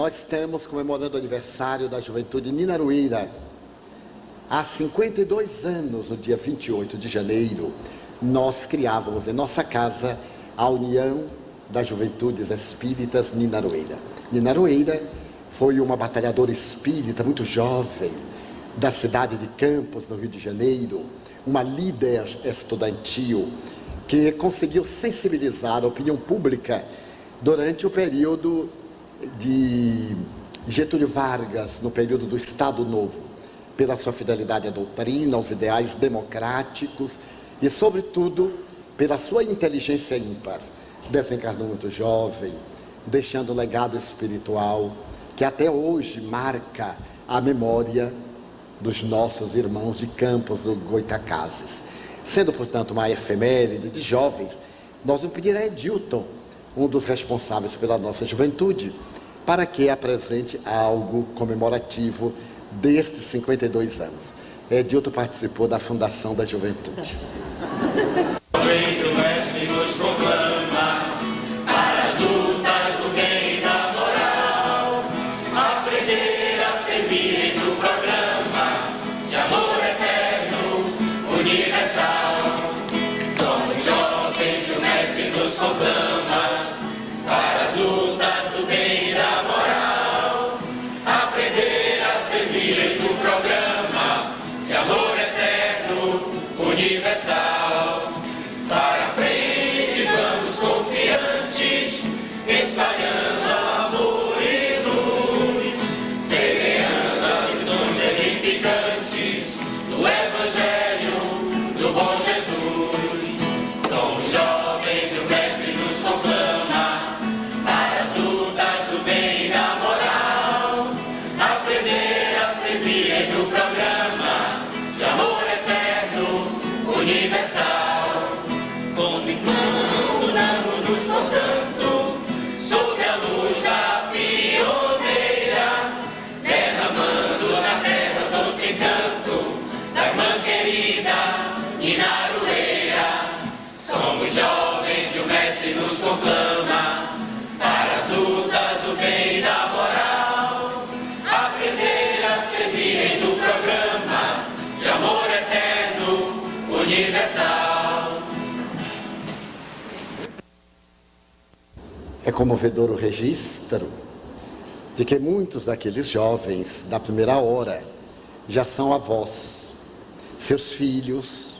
Nós estamos comemorando o aniversário da Juventude Ninarueira. Há 52 anos, no dia 28 de janeiro, nós criávamos em nossa casa a União das Juventudes Espíritas Ninarueira. Ninarueira foi uma batalhadora espírita muito jovem, da cidade de Campos, no Rio de Janeiro, uma líder estudantil que conseguiu sensibilizar a opinião pública durante o período de Getúlio Vargas, no período do Estado Novo, pela sua fidelidade à doutrina, aos ideais democráticos e, sobretudo, pela sua inteligência ímpar. Desencarnou muito jovem, deixando um legado espiritual que até hoje marca a memória dos nossos irmãos de Campos do Goitacazes. Sendo, portanto, uma efeméride de jovens, nós vamos pedir a Edilton, um dos responsáveis pela nossa juventude, para que apresente algo comemorativo destes 52 anos. Edilton participou da fundação da juventude. É comovedor o registro de que muitos daqueles jovens da primeira hora já são avós. Seus filhos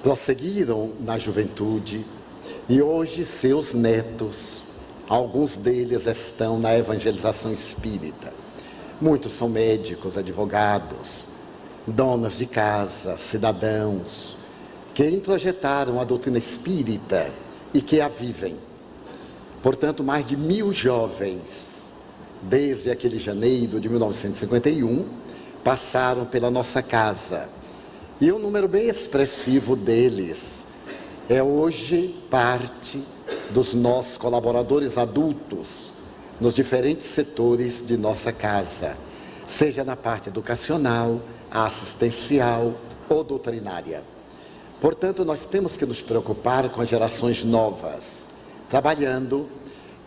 prosseguiram na juventude e hoje seus netos, alguns deles estão na evangelização espírita. Muitos são médicos, advogados, donas de casa, cidadãos, que introjetaram a doutrina espírita e que a vivem. Portanto, mais de 1000 jovens, desde aquele janeiro de 1951, passaram pela nossa casa. E um número bem expressivo deles é hoje parte dos nossos colaboradores adultos nos diferentes setores de nossa casa, seja na parte educacional, assistencial ou doutrinária. Portanto, nós temos que nos preocupar com as gerações novas, trabalhando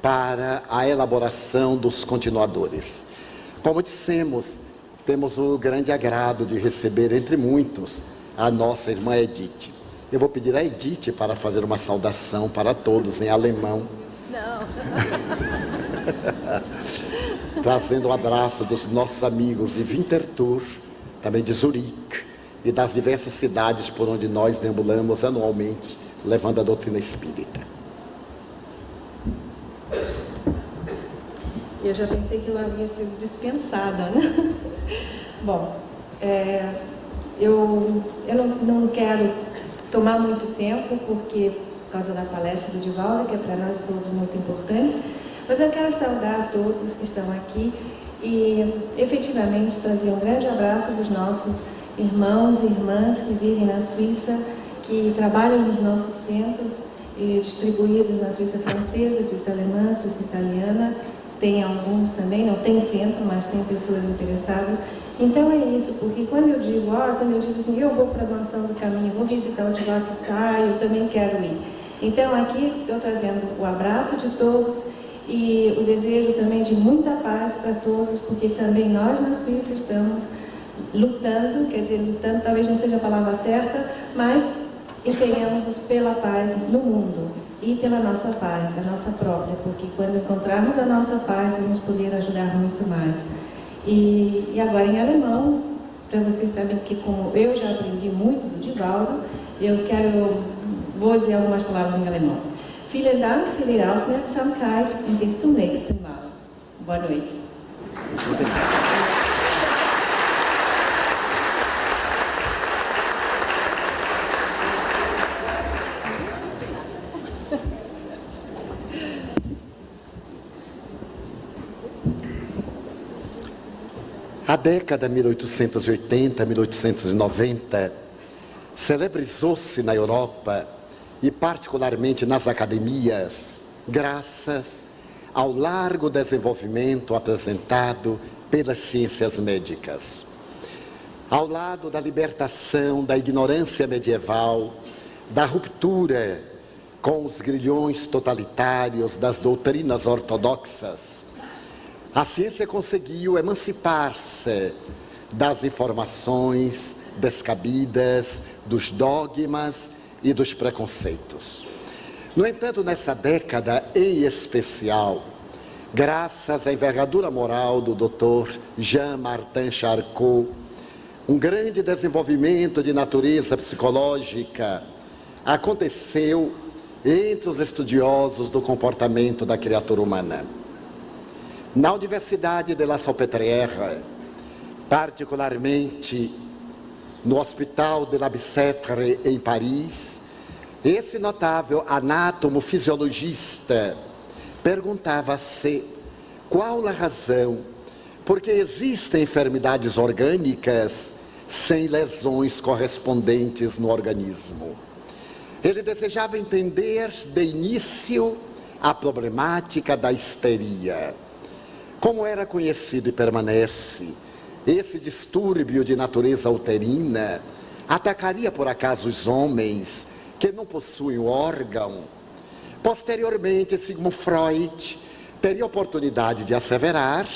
para a elaboração dos continuadores. Como dissemos, temos o grande agrado de receber, entre muitos, a nossa irmã Edith. Eu vou pedir a Edith para fazer uma saudação para todos em alemão. Não. Trazendo um abraço dos nossos amigos de Winterthur, também de Zurique e das diversas cidades por onde nós deambulamos anualmente, levando a doutrina espírita. Eu já pensei que eu havia sido dispensada, né? Bom, eu não quero tomar muito tempo, porque por causa da palestra do Divaldo, que é para nós todos muito importante, mas eu quero saudar a todos que estão aqui e efetivamente trazer um grande abraço dos nossos irmãos e irmãs que vivem na Suíça, que trabalham nos nossos centros, distribuídos na Suíça francesa, Suíça alemã, Suíça italiana. Tem alguns também, não tem centro, mas tem pessoas interessadas. Então é isso, porque quando eu digo, quando eu digo assim, eu vou para a Mansão do Caminho, vou visitar o Divaldo, eu também quero ir. Então aqui estou trazendo o abraço de todos e o desejo também de muita paz para todos, porque também nós na Suíça estamos lutando, quer dizer, lutando talvez não seja a palavra certa, mas empenhamos-nos pela paz no mundo e pela nossa paz, a nossa própria, porque quando encontrarmos a nossa paz, vamos poder ajudar muito mais. E agora em alemão, para vocês saberem que como eu já aprendi muito do Divaldo, vou dizer algumas palavras em alemão. Vielen Dank für Ihre Aufmerksamkeit und bis zum nächsten Mal. Boa noite. A década 1880-1890 celebrizou-se na Europa e particularmente nas academias, graças ao largo desenvolvimento apresentado pelas ciências médicas. Ao lado da libertação da ignorância medieval, da ruptura com os grilhões totalitários das doutrinas ortodoxas, a ciência conseguiu emancipar-se das informações descabidas, dos dogmas e dos preconceitos. No entanto, nessa década em especial, graças à envergadura moral do Dr. Jean-Martin Charcot, um grande desenvolvimento de natureza psicológica aconteceu entre os estudiosos do comportamento da criatura humana. Na Universidade de La Salpêtrière, particularmente no Hospital de la Bicêtre, em Paris, esse notável anátomo-fisiologista perguntava-se qual a razão por que existem enfermidades orgânicas sem lesões correspondentes no organismo. Ele desejava entender de início a problemática da histeria. Como era conhecido e permanece, esse distúrbio de natureza uterina atacaria por acaso os homens que não possuem o órgão? Posteriormente, Sigmund Freud teria oportunidade de asseverar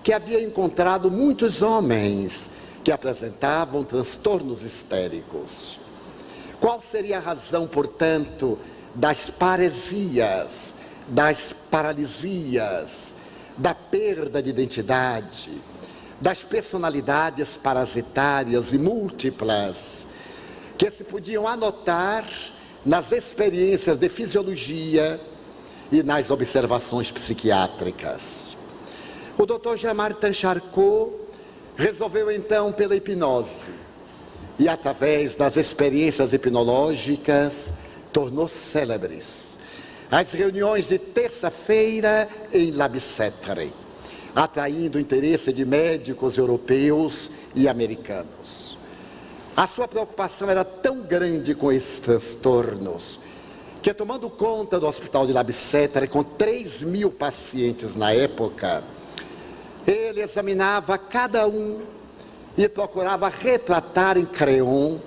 que havia encontrado muitos homens que apresentavam transtornos histéricos. Qual seria a razão, portanto, das paresias, das paralisias, da perda de identidade, das personalidades parasitárias e múltiplas, que se podiam anotar nas experiências de fisiologia e nas observações psiquiátricas? O Dr. Jean-Martin Charcot resolveu então pela hipnose e através das experiências hipnológicas tornou célebres as reuniões de terça-feira em La Bicêtre, atraindo o interesse de médicos europeus e americanos. A sua preocupação era tão grande com esses transtornos, que tomando conta do Hospital de La Bicêtre, com 3.000 pacientes na época, ele examinava cada um e procurava retratar em crayon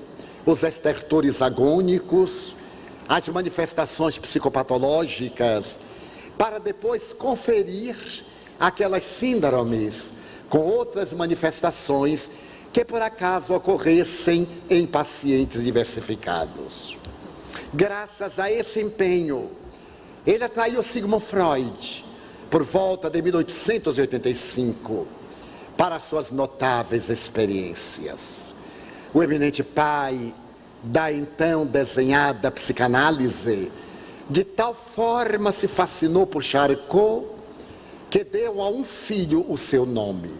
os estertores agônicos, as manifestações psicopatológicas, para depois conferir aquelas síndromes com outras manifestações que por acaso ocorressem em pacientes diversificados. Graças a esse empenho, ele atraiu Sigmund Freud, por volta de 1885, para suas notáveis experiências. O eminente pai da então desenhada psicanálise, de tal forma se fascinou por Charcot, que deu a um filho o seu nome,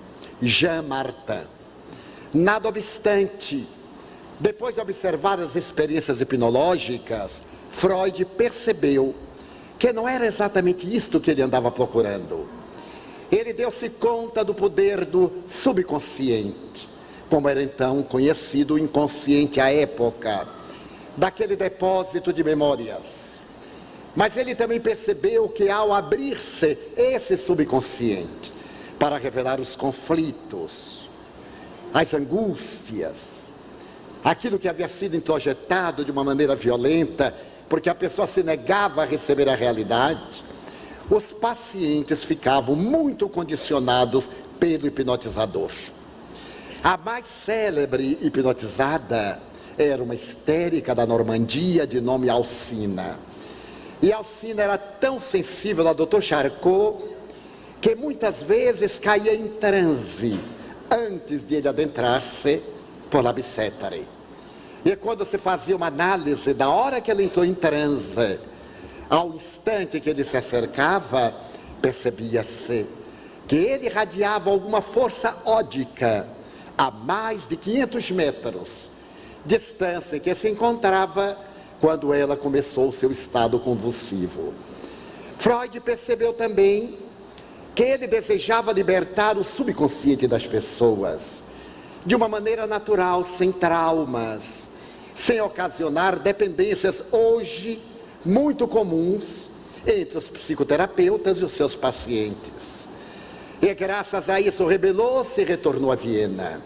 Jean Martin. Nada obstante, depois de observar as experiências hipnológicas, Freud percebeu que não era exatamente isto que ele andava procurando. Ele deu-se conta do poder do subconsciente, como era então conhecido o inconsciente à época, daquele depósito de memórias. Mas ele também percebeu que ao abrir-se esse subconsciente para revelar os conflitos, as angústias, aquilo que havia sido introjetado de uma maneira violenta, porque a pessoa se negava a receber a realidade, os pacientes ficavam muito condicionados pelo hipnotizador. A mais célebre hipnotizada era uma histérica da Normandia de nome Alcina. E Alcina era tão sensível ao Dr. Charcot que muitas vezes caía em transe antes de ele adentrar-se por la Bicêtre. E quando se fazia uma análise da hora que ele entrou em transe ao instante que ele se acercava, percebia-se que ele irradiava alguma força ódica a mais de 500 metros, distância que se encontrava quando ela começou o seu estado convulsivo. Freud percebeu também que ele desejava libertar o subconsciente das pessoas, de uma maneira natural, sem traumas, sem ocasionar dependências hoje muito comuns entre os psicoterapeutas e os seus pacientes. E graças a isso rebelou-se e retornou a Viena.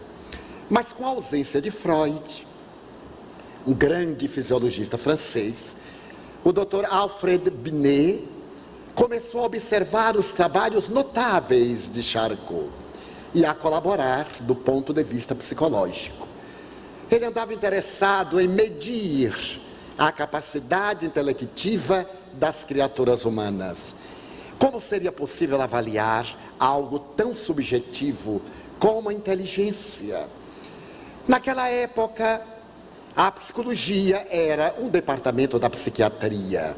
Mas com a ausência de Freud, um grande fisiologista francês, o Dr. Alfred Binet começou a observar os trabalhos notáveis de Charcot e a colaborar do ponto de vista psicológico. Ele andava interessado em medir a capacidade intelectiva das criaturas humanas. Como seria possível avaliar algo tão subjetivo como a inteligência? Naquela época, a psicologia era um departamento da psiquiatria.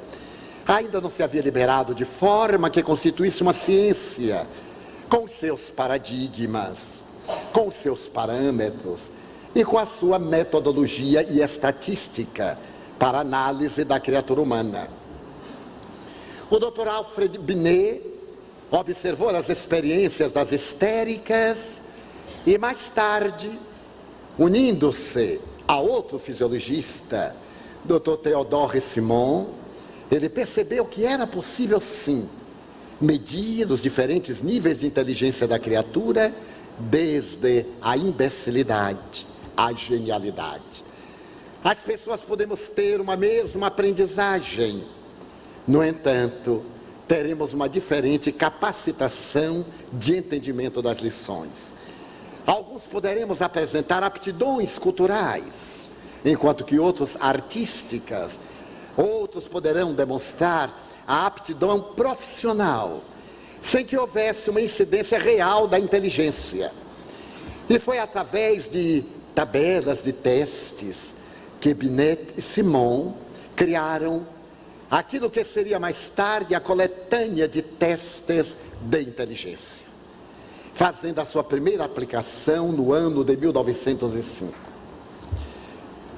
Ainda não se havia liberado de forma que constituísse uma ciência, com seus paradigmas, com seus parâmetros e com a sua metodologia e estatística para análise da criatura humana. O Dr. Alfred Binet observou as experiências das histéricas e mais tarde, unindo-se a outro fisiologista, Dr. Théodore Simon, ele percebeu que era possível sim medir os diferentes níveis de inteligência da criatura, desde a imbecilidade à genialidade. As pessoas podemos ter uma mesma aprendizagem, no entanto, teremos uma diferente capacitação de entendimento das lições. Alguns poderemos apresentar aptidões culturais, enquanto que outros artísticas. Outros poderão demonstrar a aptidão profissional, sem que houvesse uma incidência real da inteligência. E foi através de tabelas de testes que Binet e Simon criaram aquilo que seria mais tarde a coletânea de testes de inteligência, fazendo a sua primeira aplicação no ano de 1905.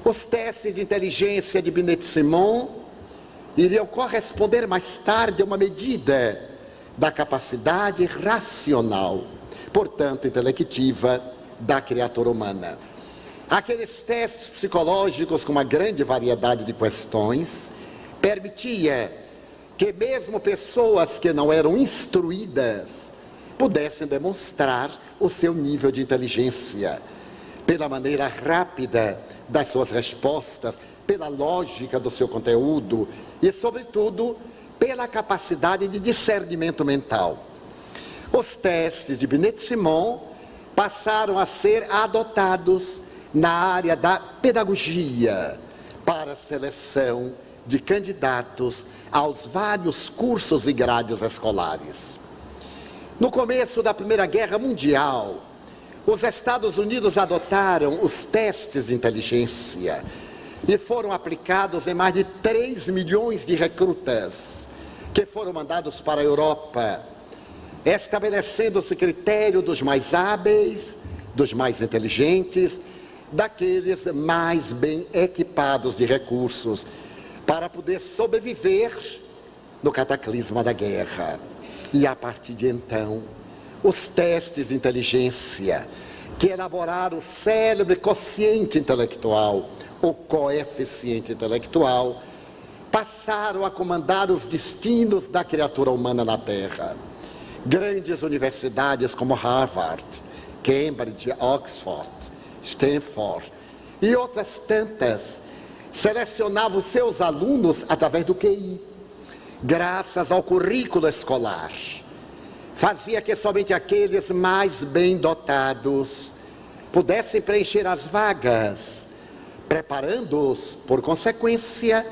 Os testes de inteligência de Binet e Simon iriam corresponder mais tarde a uma medida da capacidade racional, portanto intelectiva, da criatura humana. Aqueles testes psicológicos com uma grande variedade de questões permitia que mesmo pessoas que não eram instruídas pudessem demonstrar o seu nível de inteligência pela maneira rápida das suas respostas, pela lógica do seu conteúdo e, sobretudo, pela capacidade de discernimento mental. Os testes de Binet e Simon passaram a ser adotados na área da pedagogia para a seleção de candidatos aos vários cursos e grades escolares. No começo da Primeira Guerra Mundial, os Estados Unidos adotaram os testes de inteligência e foram aplicados em mais de 3 milhões de recrutas que foram mandados para a Europa, estabelecendo-se critério dos mais hábeis, dos mais inteligentes, daqueles mais bem equipados de recursos, para poder sobreviver no cataclisma da guerra. E a partir de então, os testes de inteligência que elaboraram o célebre quociente intelectual, o coeficiente intelectual, passaram a comandar os destinos da criatura humana na Terra. Grandes universidades como Harvard, Cambridge, Oxford, Stanford e outras tantas selecionavam seus alunos através do QI. graças ao currículo escolar, fazia que somente aqueles mais bem dotados pudessem preencher as vagas, preparando-os, por consequência,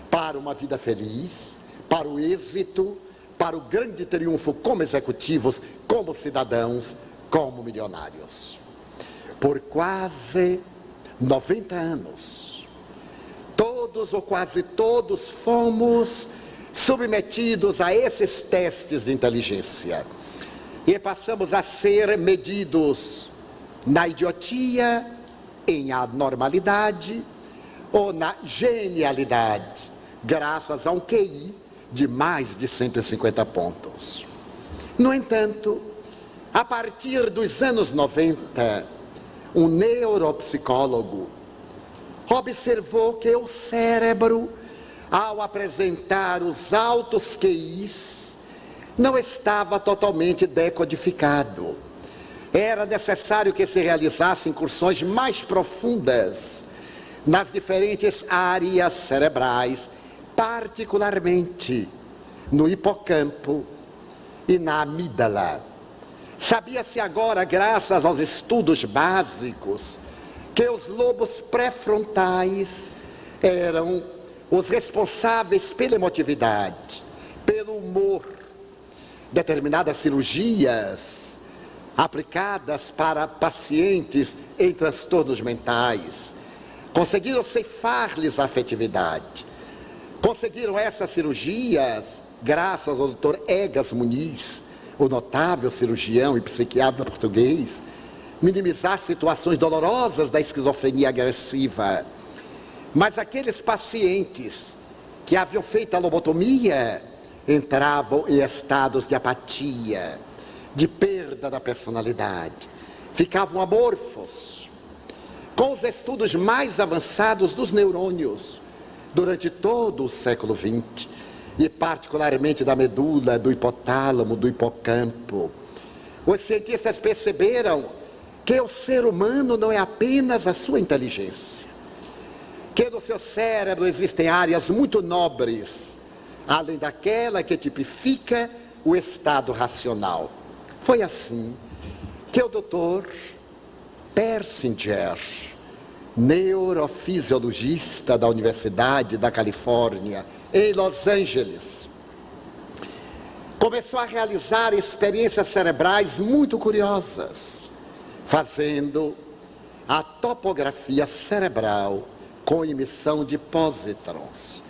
para uma vida feliz, para o êxito, para o grande triunfo como executivos, como cidadãos, como milionários. Por quase 90 anos, todos ou quase todos fomos submetidos a esses testes de inteligência e passamos a ser medidos na idiotia, em anormalidade ou na genialidade, graças a um QI de mais de 150 pontos. No entanto, a partir dos anos 90, um neuropsicólogo observou que o cérebro, ao apresentar os altos QIs, não estava totalmente decodificado. Era necessário que se realizassem incursões mais profundas nas diferentes áreas cerebrais, particularmente no hipocampo e na amígdala. Sabia-se agora, graças aos estudos básicos, que os lobos pré-frontais eram os responsáveis pela emotividade, pelo humor. Determinadas cirurgias aplicadas para pacientes em transtornos mentais conseguiram ceifar-lhes a afetividade. Conseguiram essas cirurgias, graças ao Dr. Egas Muniz, o notável cirurgião e psiquiatra português, minimizar situações dolorosas da esquizofrenia agressiva. Mas aqueles pacientes que haviam feito a lobotomia entravam em estados de apatia, de perda da personalidade, ficavam amorfos. Com os estudos mais avançados dos neurônios, durante todo o século XX, e particularmente da medula, do hipotálamo, do hipocampo, os cientistas perceberam que o ser humano não é apenas a sua inteligência, que no seu cérebro existem áreas muito nobres, além daquela que tipifica o estado racional. Foi assim que o Dr. Persinger, neurofisiologista da Universidade da Califórnia, em Los Angeles, começou a realizar experiências cerebrais muito curiosas, fazendo a topografia cerebral com emissão de pósitrons,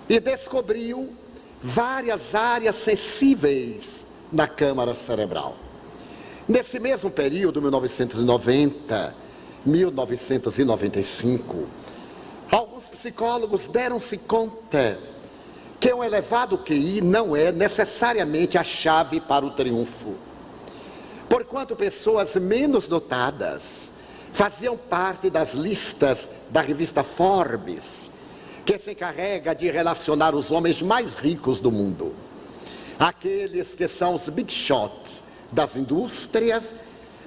e descobriu várias áreas sensíveis na câmara cerebral. Nesse mesmo período, 1990, 1995, alguns psicólogos deram-se conta que um elevado QI não é necessariamente a chave para o triunfo. Porquanto pessoas menos dotadas faziam parte das listas da revista Forbes, que se encarrega de relacionar os homens mais ricos do mundo, aqueles que são os big shots das indústrias,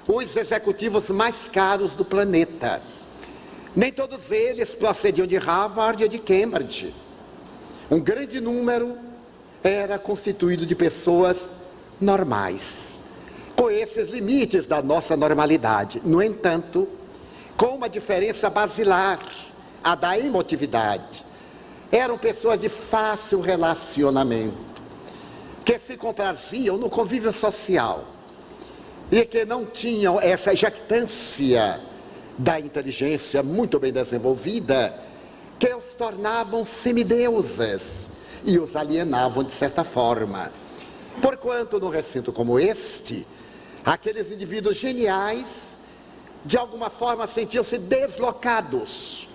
os executivos mais caros do planeta. Nem todos eles procediam de Harvard ou de Cambridge. Um grande número era constituído de pessoas normais, com esses limites da nossa normalidade. No entanto, com uma diferença basilar, a da emotividade. Eram pessoas de fácil relacionamento, que se compraziam no convívio social e que não tinham essa jactância da inteligência muito bem desenvolvida, que os tornavam semideuses e os alienavam de certa forma. Porquanto, num recinto como este, aqueles indivíduos geniais, de alguma forma, sentiam-se deslocados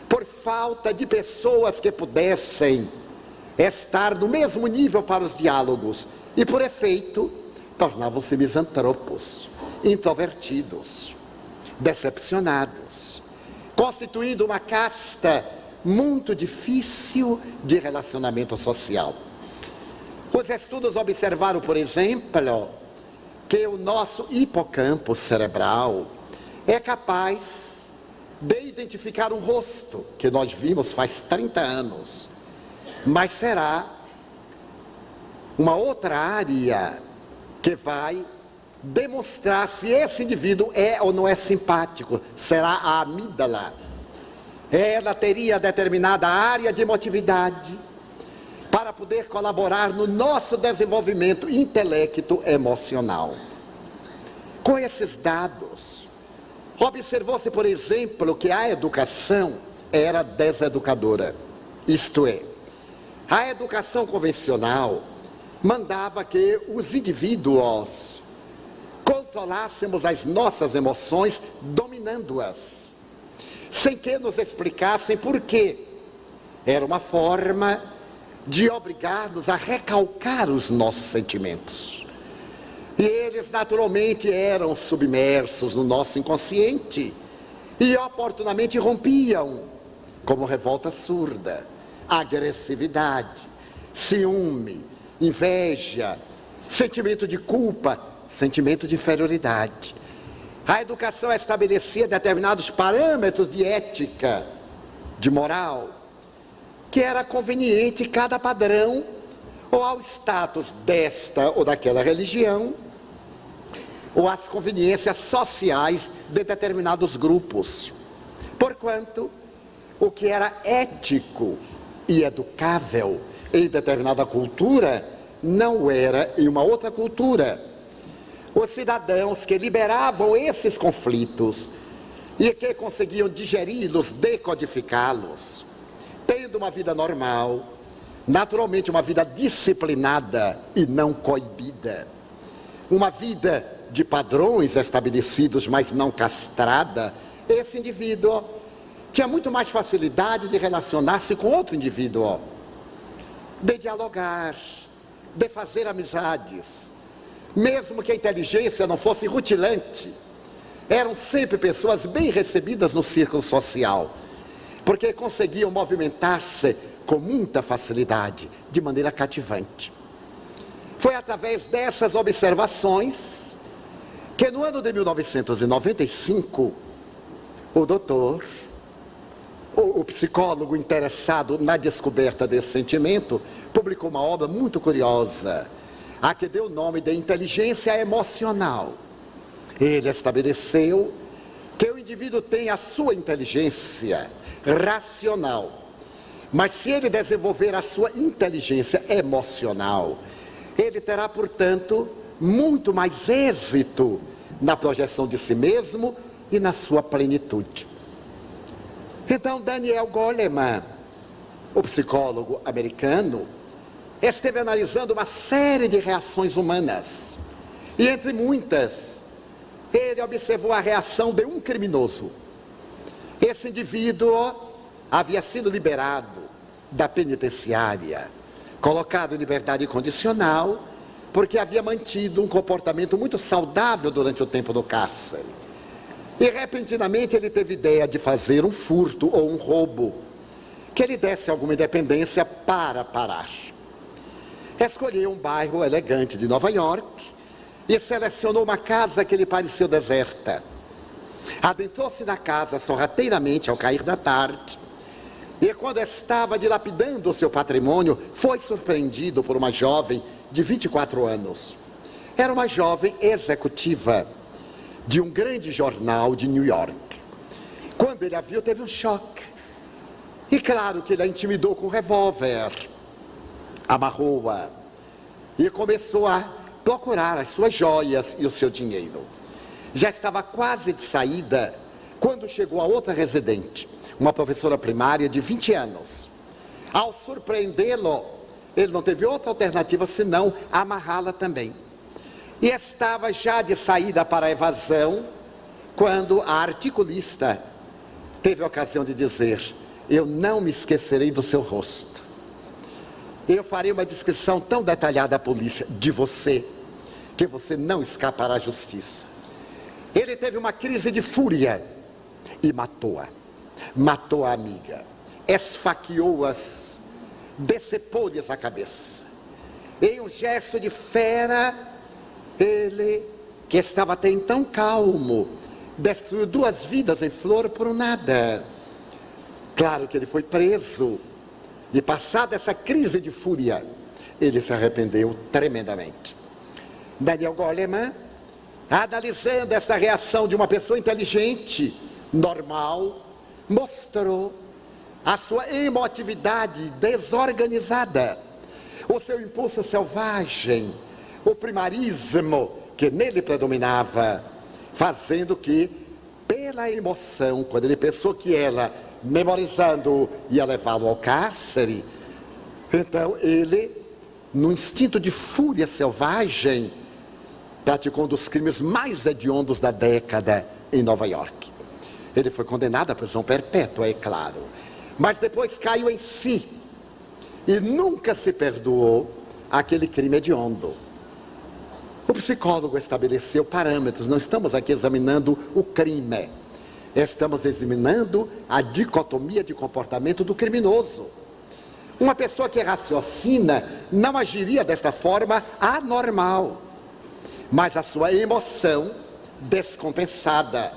por falta de pessoas que pudessem estar no mesmo nível para os diálogos, e por efeito, tornavam-se misantropos, introvertidos, decepcionados, constituindo uma casta muito difícil de relacionamento social. Os estudos observaram, por exemplo, que o nosso hipocampo cerebral é capaz de identificar um rosto que nós vimos faz 30 anos, mas será uma outra área que vai demonstrar se esse indivíduo é ou não é simpático, será a amígdala. Ela teria determinada área de emotividade para poder colaborar no nosso desenvolvimento intelecto-emocional. Com esses dados, observou-se, por exemplo, que a educação era deseducadora. Isto é, a educação convencional mandava que os indivíduos controlássemos as nossas emoções, dominando-as, sem que nos explicassem por quê. Era uma forma de obrigar-nos a recalcar os nossos sentimentos. E eles naturalmente eram submersos no nosso inconsciente e oportunamente rompiam, como revolta surda, agressividade, ciúme, inveja, sentimento de culpa, sentimento de inferioridade. A educação estabelecia determinados parâmetros de ética, de moral, que era conveniente cada padrão, ou ao status desta ou daquela religião, ou às conveniências sociais de determinados grupos. Porquanto, o que era ético e educável em determinada cultura, não era em uma outra cultura. Os cidadãos que liberavam esses conflitos e que conseguiam digeri-los, decodificá-los, tendo uma vida normal, naturalmente uma vida disciplinada e não coibida, uma vida de padrões estabelecidos, mas não castrada, esse indivíduo tinha muito mais facilidade de relacionar-se com outro indivíduo, de dialogar, de fazer amizades, mesmo que a inteligência não fosse rutilante. Eram sempre pessoas bem recebidas no círculo social, porque conseguiam movimentar-se com muita facilidade, de maneira cativante. Foi através dessas observações que no ano de 1995, o doutor, o psicólogo interessado na descoberta desse sentimento, publicou uma obra muito curiosa, a que deu o nome de Inteligência Emocional. Ele estabeleceu que o indivíduo tem a sua inteligência racional, mas se ele desenvolver a sua inteligência emocional, ele terá, portanto, muito mais êxito na projeção de si mesmo e na sua plenitude. Então, Daniel Goleman, o psicólogo americano, esteve analisando uma série de reações humanas. E entre muitas, ele observou a reação de um criminoso. Esse indivíduo havia sido liberado da penitenciária, colocado em liberdade condicional, porque havia mantido um comportamento muito saudável durante o tempo do cárcere. E repentinamente ele teve ideia de fazer um furto ou um roubo, que lhe desse alguma independência para parar. Escolheu um bairro elegante de Nova York e selecionou uma casa que lhe pareceu deserta. Adentrou-se na casa sorrateiramente ao cair da tarde e, quando estava dilapidando o seu patrimônio, foi surpreendido por uma jovem de 24 anos. Era uma jovem executiva de um grande jornal de New York. Quando ele a viu, teve um choque. E claro que ele a intimidou com um revólver, amarrou-a e começou a procurar as suas joias e o seu dinheiro. Já estava quase de saída quando chegou a outra residente, uma professora primária de 20 anos. Ao surpreendê-lo, ele não teve outra alternativa senão amarrá-la também. E estava já de saída para a evasão, quando a articulista teve a ocasião de dizer: eu não me esquecerei do seu rosto. Eu farei uma descrição tão detalhada à polícia de você, que você não escapará à justiça. Ele teve uma crise de fúria e matou-a. Matou a amiga, esfaqueou-as, decepou-lhes a cabeça. Em um gesto de fera, ele, que estava até então calmo, destruiu 2 vidas em flor por um nada. Claro que ele foi preso. E passada essa crise de fúria, ele se arrependeu tremendamente. Daniel Goleman, analisando essa reação de uma pessoa inteligente, normal, mostrou a sua emotividade desorganizada, o seu impulso selvagem, o primarismo que nele predominava, fazendo que, pela emoção, quando ele pensou que ela, memorizando, ia levá-lo ao cárcere, então ele, no instinto de fúria selvagem, praticou um dos crimes mais hediondos da década em Nova York. Ele foi condenado à prisão perpétua, é claro, mas depois caiu em si e nunca se perdoou aquele crime hediondo. O psicólogo estabeleceu parâmetros, não estamos aqui examinando o crime, estamos examinando a dicotomia de comportamento do criminoso. Uma pessoa que raciocina não agiria desta forma anormal, mas a sua emoção descompensada,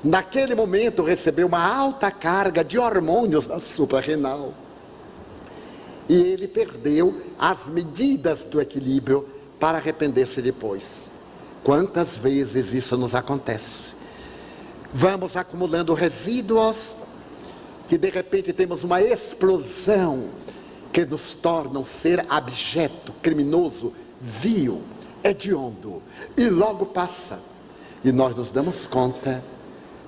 naquele momento recebeu uma alta carga de hormônios da suprarrenal. E ele perdeu as medidas do equilíbrio para arrepender-se depois. Quantas vezes isso nos acontece? Vamos acumulando resíduos que de repente temos uma explosão que nos torna um ser abjeto, criminoso, vil, hediondo, e logo passa, e nós nos damos conta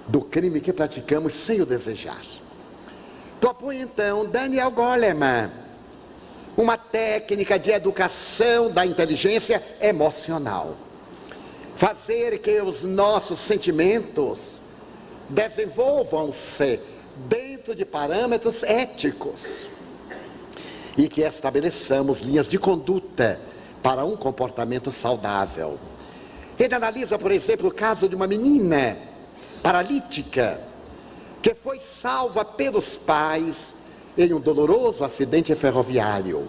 do crime que praticamos sem o desejar. Propõe então Daniel Goleman uma técnica de educação da inteligência emocional, fazer que os nossos sentimentos desenvolvam-se dentro de parâmetros éticos e que estabeleçamos linhas de conduta para um comportamento saudável. Ele analisa, por exemplo, o caso de uma menina paralítica que foi salva pelos pais em um doloroso acidente ferroviário.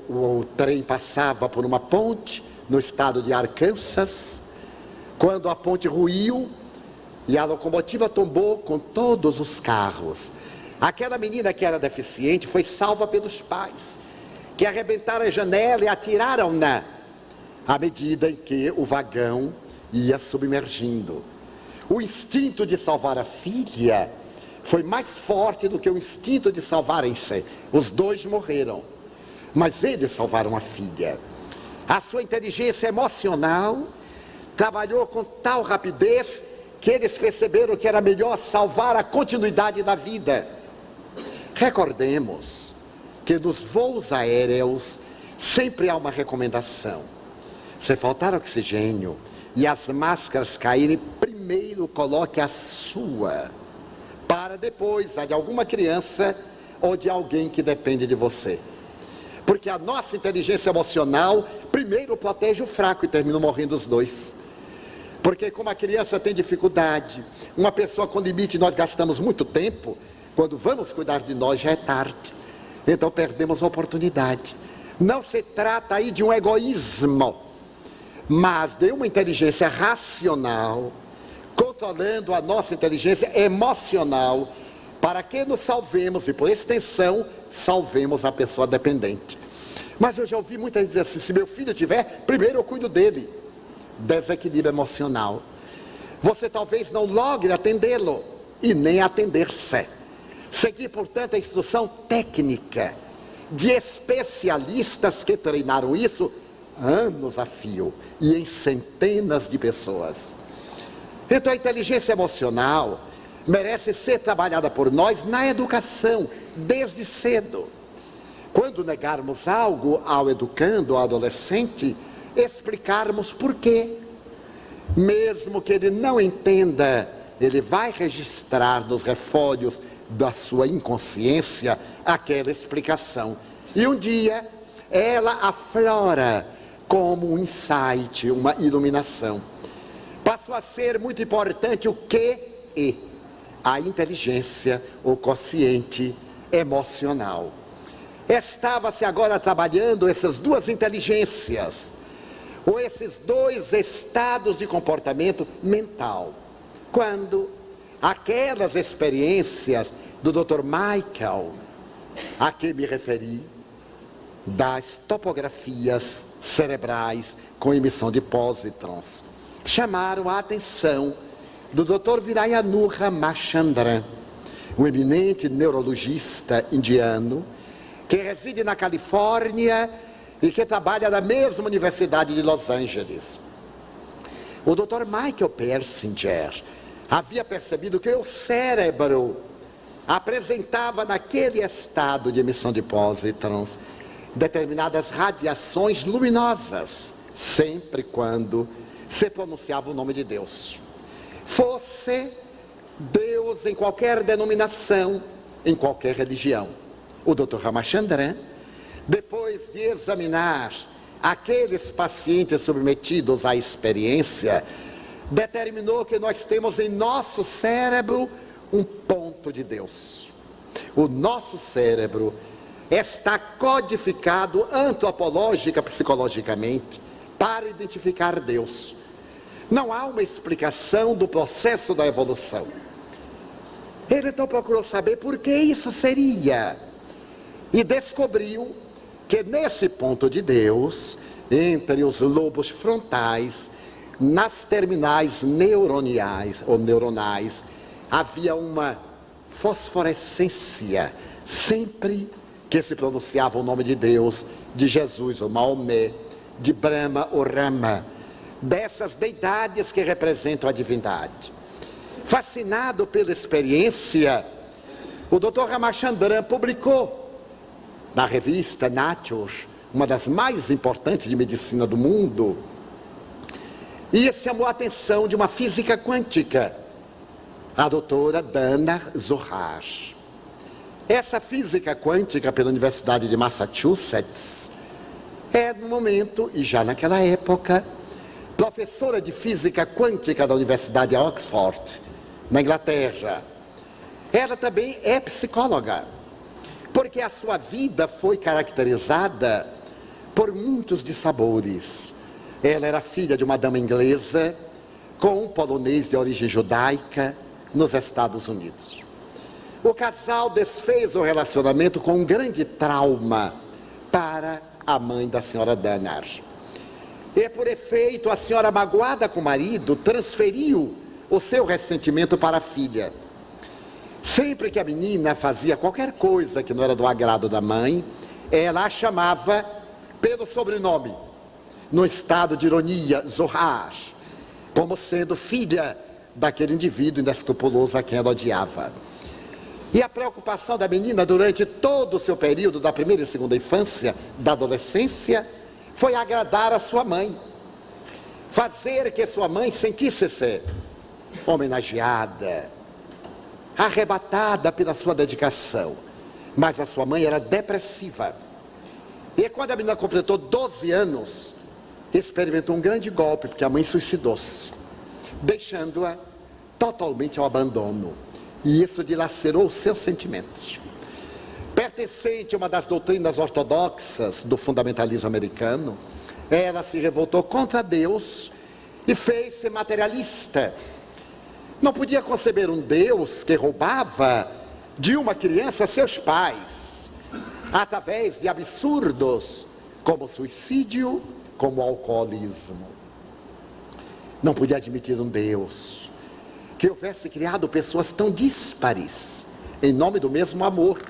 O trem passava por uma ponte no estado de Arkansas, quando a ponte ruiu e a locomotiva tombou com todos os carros. Aquela menina que era deficiente foi salva pelos pais, que arrebentaram a janela e atiraram-na à medida em que o vagão ia submergindo. O instinto de salvar a filha foi mais forte do que o instinto de salvarem-se. Os dois morreram, mas eles salvaram a filha. A sua inteligência emocional trabalhou com tal rapidez que eles perceberam que era melhor salvar a continuidade da vida. Recordemos que nos voos aéreos sempre há uma recomendação: se faltar oxigênio e as máscaras caírem, primeiro coloque a sua, para depois a de alguma criança ou de alguém que depende de você. Porque a nossa inteligência emocional primeiro protege o fraco e termina morrendo os dois. Porque como a criança tem dificuldade, uma pessoa com limite, nós gastamos muito tempo, quando vamos cuidar de nós já é tarde. Então perdemos a oportunidade. Não se trata aí de um egoísmo, mas de uma inteligência racional, controlando a nossa inteligência emocional, para que nos salvemos e, por extensão, salvemos a pessoa dependente. Mas eu já ouvi muitas vezes assim: se meu filho tiver, primeiro eu cuido dele. Desequilíbrio emocional. Você talvez não logre atendê-lo e nem atender-se. Seguir, portanto, a instrução técnica de especialistas que treinaram isso anos a fio e em centenas de pessoas. Então a inteligência emocional merece ser trabalhada por nós na educação, desde cedo. Quando negarmos algo ao educando, ao adolescente, explicarmos por quê. Mesmo que ele não entenda, ele vai registrar nos refólhos da sua inconsciência aquela explicação. E um dia ela aflora como um insight, uma iluminação. Passou a ser muito importante o QE, a inteligência, o quociente emocional. Estava-se agora trabalhando essas duas inteligências, ou esses dois estados de comportamento mental, quando aquelas experiências do Dr. Michael, a que me referi, das topografias cerebrais com emissão de pósitrons chamaram a atenção do Dr. Virayanur Ramachandran, um eminente neurologista indiano que reside na Califórnia e que trabalha na mesma Universidade de Los Angeles. O Dr. Michael Persinger havia percebido que o cérebro apresentava naquele estado de emissão de pósitrons determinadas radiações luminosas, sempre quando se pronunciava o nome de Deus. Fosse Deus em qualquer denominação, em qualquer religião. O Dr. Ramachandran, depois de examinar aqueles pacientes submetidos à experiência, determinou que nós temos em nosso cérebro um ponto de Deus. O nosso cérebro está codificado antropológica, psicologicamente, para identificar Deus. Não há uma explicação do processo da evolução. Ele então procurou saber por que isso seria. E descobriu que nesse ponto de Deus, entre os lobos frontais, nas terminais neuroniais ou neuronais, havia uma fosforescência sempre que se pronunciava o nome de Deus, de Jesus ou Maomé, de Brahma ou Rama, dessas deidades que representam a divindade. Fascinado pela experiência, o Dr. Ramachandran publicou na revista Nature, uma das mais importantes de medicina do mundo, e chamou a atenção de uma física quântica, a doutora Dana Zohar. Essa física quântica pela Universidade de Massachusetts é, no momento, e já naquela época, professora de física quântica da Universidade de Oxford, na Inglaterra. Ela também é psicóloga, porque a sua vida foi caracterizada por muitos dissabores. Ela era filha de uma dama inglesa com um polonês de origem judaica nos Estados Unidos. O casal desfez o relacionamento com um grande trauma para a mãe da senhora Danner. E por efeito, a senhora, magoada com o marido, transferiu o seu ressentimento para a filha. Sempre que a menina fazia qualquer coisa que não era do agrado da mãe, ela a chamava pelo sobrenome, no estado de ironia, Zohar, como sendo filha daquele indivíduo inescrupuloso a quem ela odiava. E a preocupação da menina durante todo o seu período da primeira e segunda infância, da adolescência, foi agradar a sua mãe, fazer que sua mãe sentisse-se homenageada, arrebatada pela sua dedicação. Mas a sua mãe era depressiva. E quando a menina completou 12 anos, experimentou um grande golpe, porque a mãe suicidou-se, deixando-a totalmente ao abandono. E isso dilacerou os seus sentimentos. Pertencente a uma das doutrinas ortodoxas do fundamentalismo americano, ela se revoltou contra Deus e fez-se materialista. Não podia conceber um Deus que roubava de uma criança seus pais, através de absurdos como suicídio, como alcoolismo. Não podia admitir um Deus que houvesse criado pessoas tão díspares em nome do mesmo amor.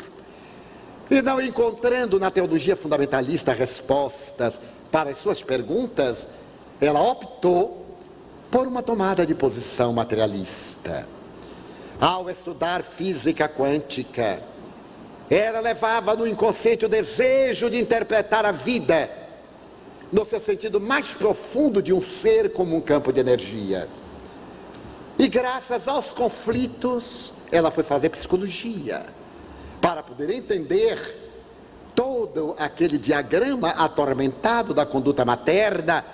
E não encontrando na teologia fundamentalista respostas para as suas perguntas, ela optou por uma tomada de posição materialista. Ao estudar física quântica, ela levava no inconsciente o desejo de interpretar a vida no seu sentido mais profundo de um ser como um campo de energia. E graças aos conflitos, ela foi fazer psicologia, para poder entender todo aquele diagrama atormentado da conduta materna,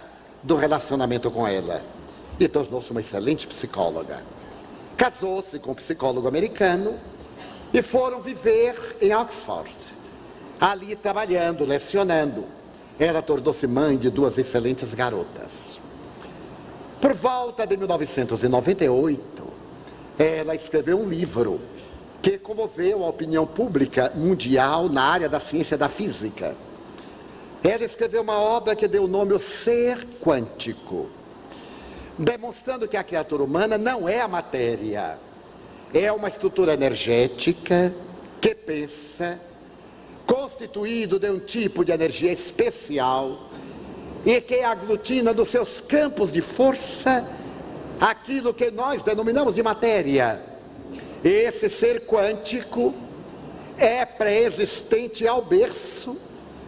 do relacionamento com ela. E tornou-se uma excelente psicóloga. Casou-se com um psicólogo americano e foram viver em Oxford, ali trabalhando, lecionando. Ela tornou-se mãe de 2 excelentes garotas. Por volta de 1998, ela escreveu um livro que comoveu a opinião pública mundial na área da ciência da física. Ela escreveu uma obra que deu o nome ao Ser Quântico, demonstrando que a criatura humana não é a matéria, é uma estrutura energética que pensa, constituído de um tipo de energia especial e que aglutina nos seus campos de força aquilo que nós denominamos de matéria. Esse ser quântico é pré-existente ao berço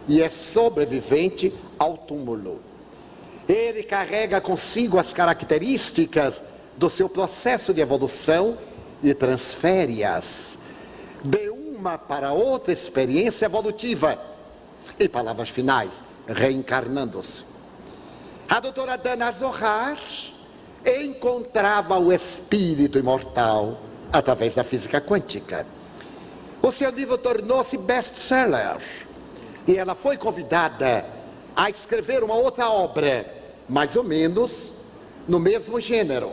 e é sobrevivente ao túmulo. Ele carrega consigo as características do seu processo de evolução e transfere-as de uma para outra experiência evolutiva. Em palavras finais, reencarnando-se. A doutora Dana Zohar encontrava o espírito imortal através da física quântica. O seu livro tornou-se best-seller e ela foi convidada a escrever uma outra obra, mais ou menos no mesmo gênero,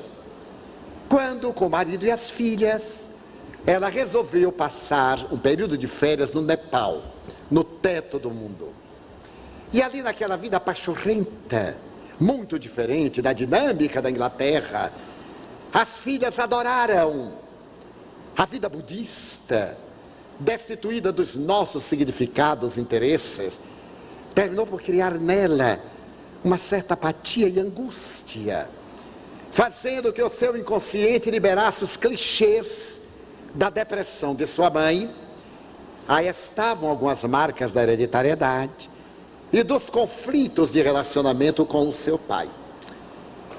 quando, com o marido e as filhas, ela resolveu passar um período de férias no Nepal, no teto do mundo. E ali naquela vida pachorrenta, muito diferente da dinâmica da Inglaterra, as filhas adoraram a vida budista, destituída dos nossos significados e interesses, terminou por criar nela uma certa apatia e angústia, fazendo que o seu inconsciente liberasse os clichês da depressão de sua mãe. Aí estavam algumas marcas da hereditariedade e dos conflitos de relacionamento com o seu pai.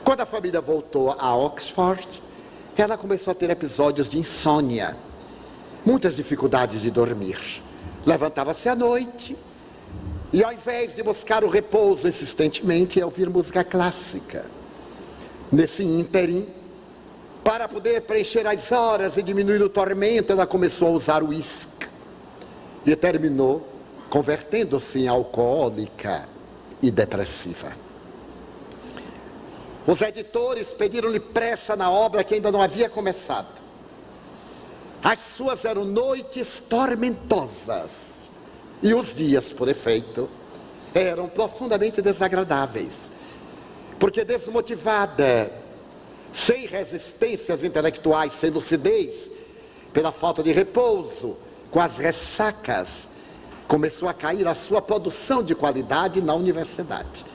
Quando a família voltou a Oxford, ela começou a ter episódios de insônia, muitas dificuldades de dormir. Levantava-se à noite e, ao invés de buscar o repouso insistentemente, ia ouvir música clássica. Nesse ínterim, para poder preencher as horas e diminuir o tormento, ela começou a usar o uísque e terminou convertendo-se em alcoólica e depressiva. Os editores pediram-lhe pressa na obra que ainda não havia começado. As suas eram noites tormentosas e os dias, por efeito, eram profundamente desagradáveis, porque desmotivada, sem resistências intelectuais, sem lucidez, pela falta de repouso, com as ressacas, começou a cair a sua produção de qualidade na universidade.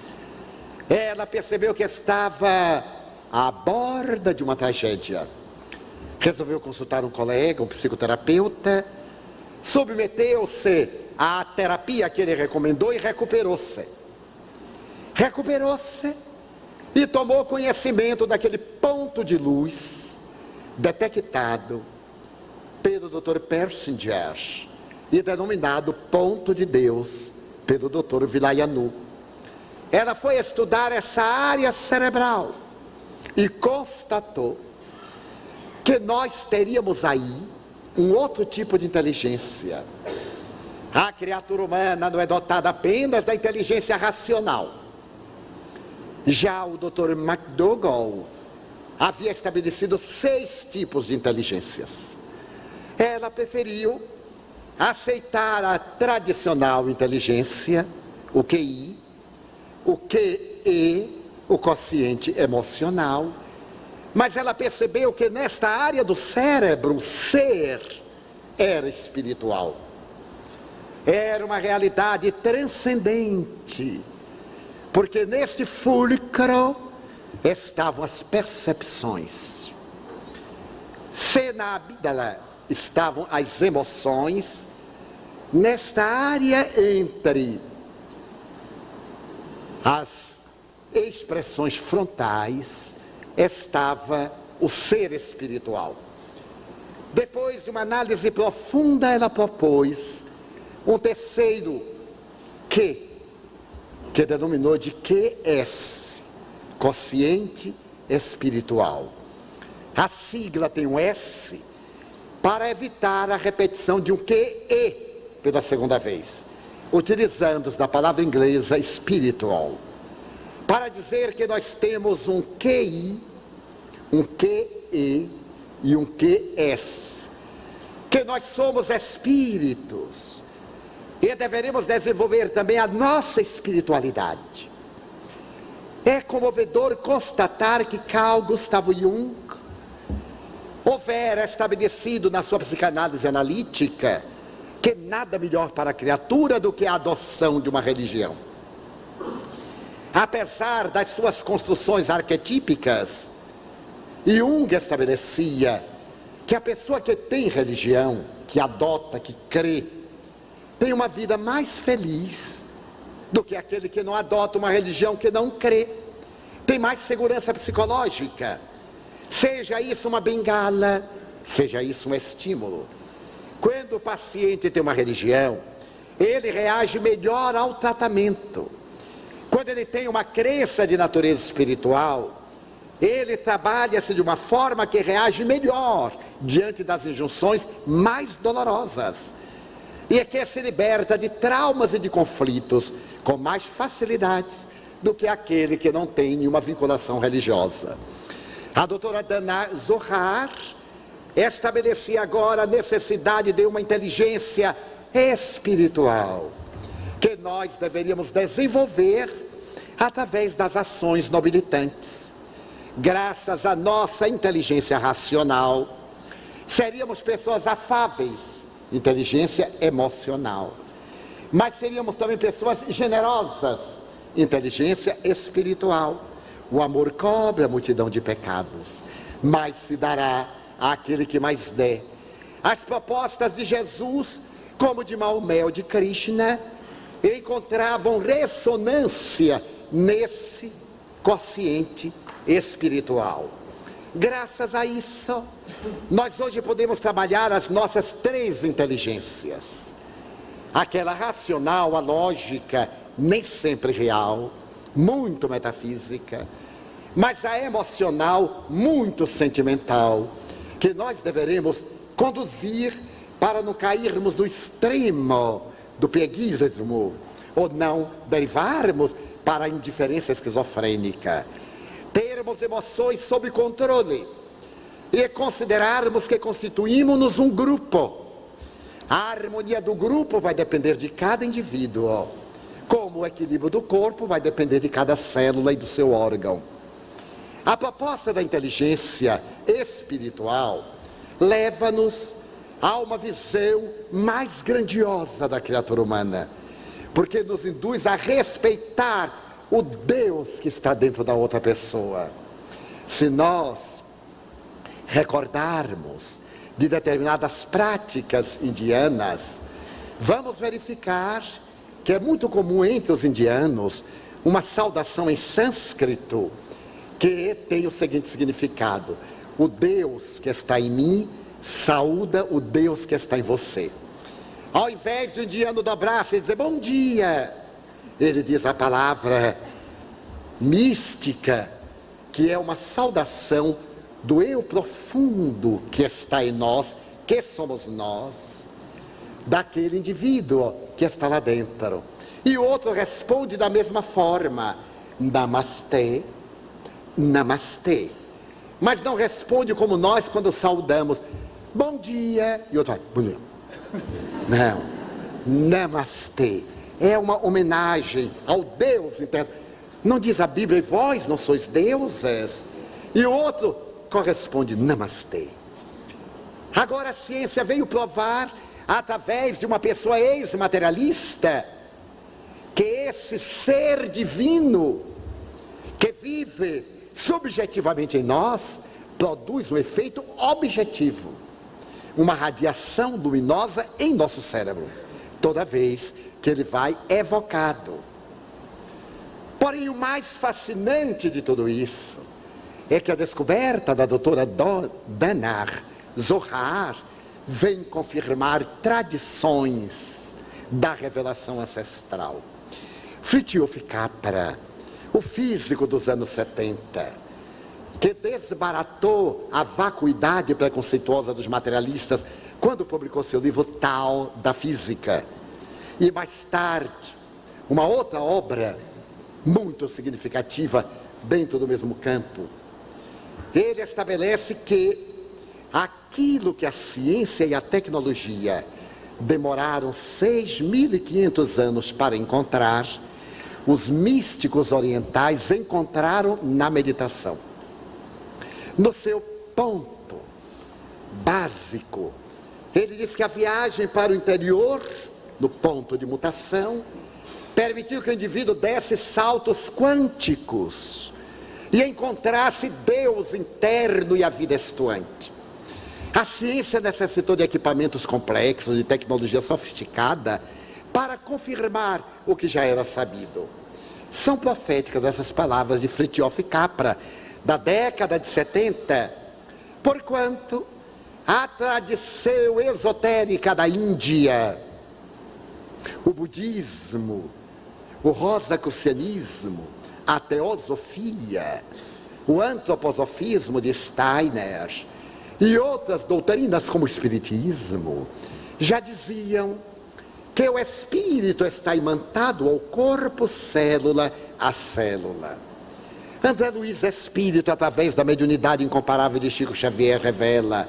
Ela percebeu que estava à borda de uma tragédia. Resolveu consultar um colega, um psicoterapeuta, submeteu-se à terapia que ele recomendou e recuperou-se. Recuperou-se e tomou conhecimento daquele ponto de luz detectado pelo Dr. Persinger e denominado ponto de Deus pelo Dr. Vilayanu. Ela foi estudar essa área cerebral e constatou que nós teríamos aí um outro tipo de inteligência. A criatura humana não é dotada apenas da inteligência racional. Já o Dr. McDougall havia estabelecido 6 tipos de inteligências. Ela preferiu aceitar a tradicional inteligência, o QI, o QE, o quociente emocional, mas ela percebeu que nesta área do cérebro, o ser era espiritual. Era uma realidade transcendente, porque neste fulcro estavam as percepções. Se na amígdala estavam as emoções, nesta área entre as expressões frontais estava o ser espiritual. Depois de uma análise profunda, ela propôs um terceiro que denominou de QS, quociente espiritual. A sigla tem um S para evitar a repetição de um QE pela segunda vez, utilizando-se da palavra inglesa spiritual, para dizer que nós temos um QI, um QE e um QS, que nós somos espíritos, e E deveremos desenvolver também a nossa espiritualidade. É comovedor constatar que Carl Gustav Jung houvera estabelecido na sua psicanálise analítica que nada melhor para a criatura do que a adoção de uma religião. Apesar das suas construções arquetípicas, Jung estabelecia que a pessoa que tem religião, que adota, que crê, tem uma vida mais feliz do que aquele que não adota uma religião, que não crê. Tem mais segurança psicológica. Seja isso uma bengala, seja isso um estímulo. Quando o paciente tem uma religião, ele reage melhor ao tratamento. Quando ele tem uma crença de natureza espiritual, ele trabalha-se de uma forma que reage melhor diante das injunções mais dolorosas. E é que se liberta de traumas e de conflitos com mais facilidade do que aquele que não tem nenhuma vinculação religiosa. A doutora Dana Zohar estabelecia agora a necessidade de uma inteligência espiritual que nós deveríamos desenvolver através das ações nobilitantes. Graças à nossa inteligência racional, seríamos pessoas afáveis, inteligência emocional. Mas seríamos também pessoas generosas, inteligência espiritual. O amor cobre a multidão de pecados, mas se dará àquele que mais der. As propostas de Jesus, como de Maomé ou de Krishna, encontravam ressonância nesse quociente espiritual. Graças a isso, nós hoje podemos trabalhar as nossas três inteligências. Aquela racional, a lógica, nem sempre real, muito metafísica, mas a emocional, muito sentimental, que nós deveremos conduzir para não cairmos no extremo do pieguismo, ou não derivarmos para a indiferença esquizofrênica. Termos emoções sob controle e considerarmos que constituímos-nos um grupo. A harmonia do grupo vai depender de cada indivíduo, como o equilíbrio do corpo vai depender de cada célula e do seu órgão. A proposta da inteligência espiritual leva-nos a uma visão mais grandiosa da criatura humana, porque nos induz a respeitar o Deus que está dentro da outra pessoa. Se nós recordarmos de determinadas práticas indianas, vamos verificar que é muito comum entre os indianos uma saudação em sânscrito que tem o seguinte significado: o Deus que está em mim saúda o Deus que está em você. Ao invés de o indiano dobrar-se e dizer bom dia, ele diz a palavra mística, que é uma saudação do eu profundo que está em nós, que somos nós, daquele indivíduo que está lá dentro. E o outro responde da mesma forma: namastê, namastê. Mas não responde como nós quando saudamos bom dia, e outro vai, bom dia. Não, namastê é uma homenagem ao Deus interno. Não diz a Bíblia, vós não sois deuses? E o outro corresponde, namastê. Agora a ciência veio provar, através de uma pessoa ex-materialista, que esse ser divino, que vive subjetivamente em nós, produz um efeito objetivo, uma radiação luminosa em nosso cérebro, toda vez que ele vai evocado. Porém, o mais fascinante de tudo isso é que a descoberta da doutora Dana Zohar vem confirmar tradições da revelação ancestral. Fritjof Capra, o físico dos anos 70, que desbaratou a vacuidade preconceituosa dos materialistas quando publicou seu livro Tao da Física. E mais tarde, uma outra obra muito significativa dentro do mesmo campo. Ele estabelece que aquilo que a ciência e a tecnologia demoraram 6.500 anos para encontrar, os místicos orientais encontraram na meditação. No seu ponto básico, ele diz que a viagem para o interior, no ponto de mutação, permitiu que o indivíduo desse saltos quânticos e encontrasse Deus interno e a vida estuante. A ciência necessitou de equipamentos complexos, de tecnologia sofisticada, para confirmar o que já era sabido. São proféticas essas palavras de Fritjof Capra, da década de 70, porquanto a tradição esotérica da Índia, o budismo, o rosacrucianismo, a teosofia, o antroposofismo de Steiner e outras doutrinas como o espiritismo, já diziam que o espírito está imantado ao corpo, célula a célula. André Luiz Espírito, através da mediunidade incomparável de Chico Xavier, revela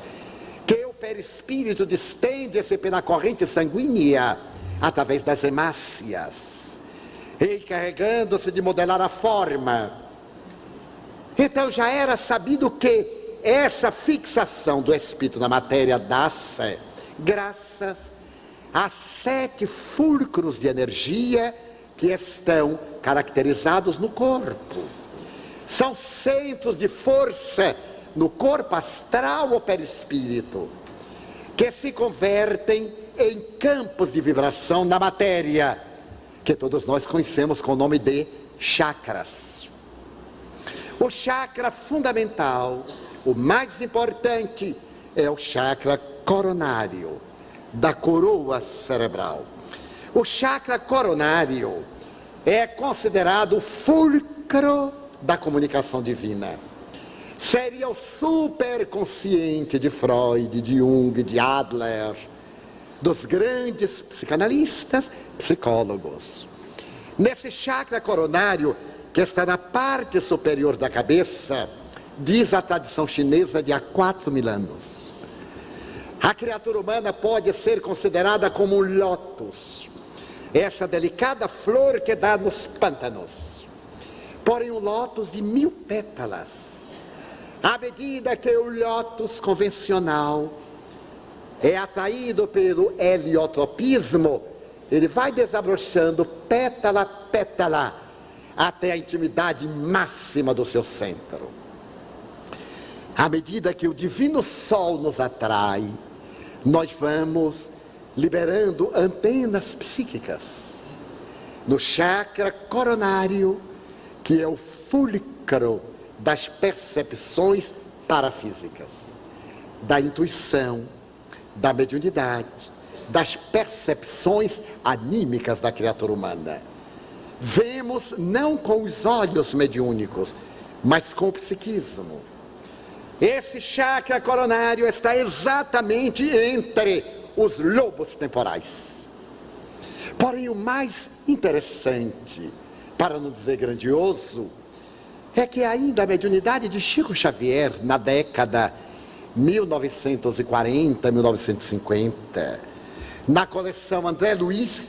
que o perispírito distende-se pela corrente sanguínea através das hemácias, encarregando-se de modelar a forma. Então já era sabido que essa fixação do espírito na matéria dá-se graças a 7 fulcros de energia que estão caracterizados no corpo. São centros de força no corpo astral ou perispírito, que se convertem em campos de vibração na matéria, que todos nós conhecemos com o nome de chakras. O chakra fundamental, o mais importante, é o chakra coronário, da coroa cerebral. O chakra coronário é considerado o fulcro da comunicação divina. Seria o superconsciente de Freud, de Jung, de Adler, dos grandes psicanalistas, psicólogos. Nesse chakra coronário, que está na parte superior da cabeça, diz a tradição chinesa de há 4.000 anos, a criatura humana pode ser considerada como um lótus, essa delicada flor que dá nos pântanos. Porém, um lótus de 1000 pétalas. À medida que o lótus convencional é atraído pelo heliotropismo, ele vai desabrochando pétala a pétala até a intimidade máxima do seu centro. À medida que o divino sol nos atrai, nós vamos liberando antenas psíquicas no chakra coronário, que é o fulcro das percepções parafísicas, da intuição, da mediunidade, das percepções anímicas da criatura humana. Vemos não com os olhos mediúnicos, mas com o psiquismo. Esse chakra coronário está exatamente entre os lobos temporais. Porém, o mais interessante, para não dizer grandioso, é que ainda a mediunidade de Chico Xavier, na década 1940, 1950, na coleção André Luiz,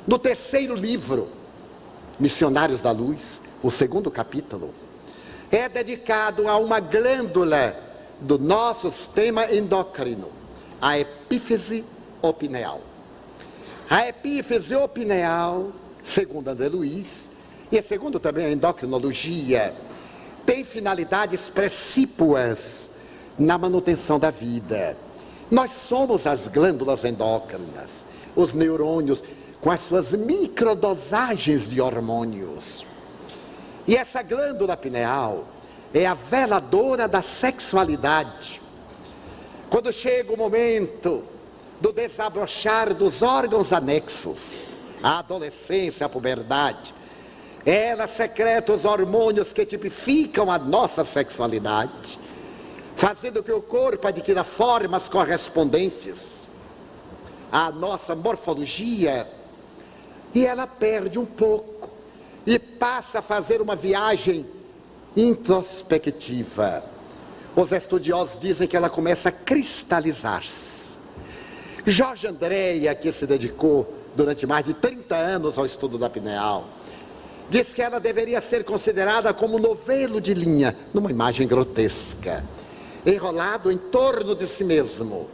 no 3º livro, Missionários da Luz, o 2º capítulo, é dedicado a uma glândula do nosso sistema endócrino, a epífise opineal. A epífise opineal, segundo André Luiz, e segundo também a endocrinologia, tem finalidades precípuas na manutenção da vida. Nós somos as glândulas endócrinas, os neurônios, com as suas microdosagens de hormônios. E essa glândula pineal é a veladora da sexualidade. Quando chega o momento do desabrochar dos órgãos anexos, a adolescência, a puberdade, ela secreta os hormônios que tipificam a nossa sexualidade, fazendo que o corpo adquira formas correspondentes à nossa morfologia, e ela perde um pouco e passa a fazer uma viagem introspectiva. Os estudiosos dizem que ela começa a cristalizar-se. Jorge Andréa, que se dedicou durante mais de 30 anos ao estudo da pineal, diz que ela deveria ser considerada como um novelo de linha, numa imagem grotesca, enrolado em torno de si mesmo.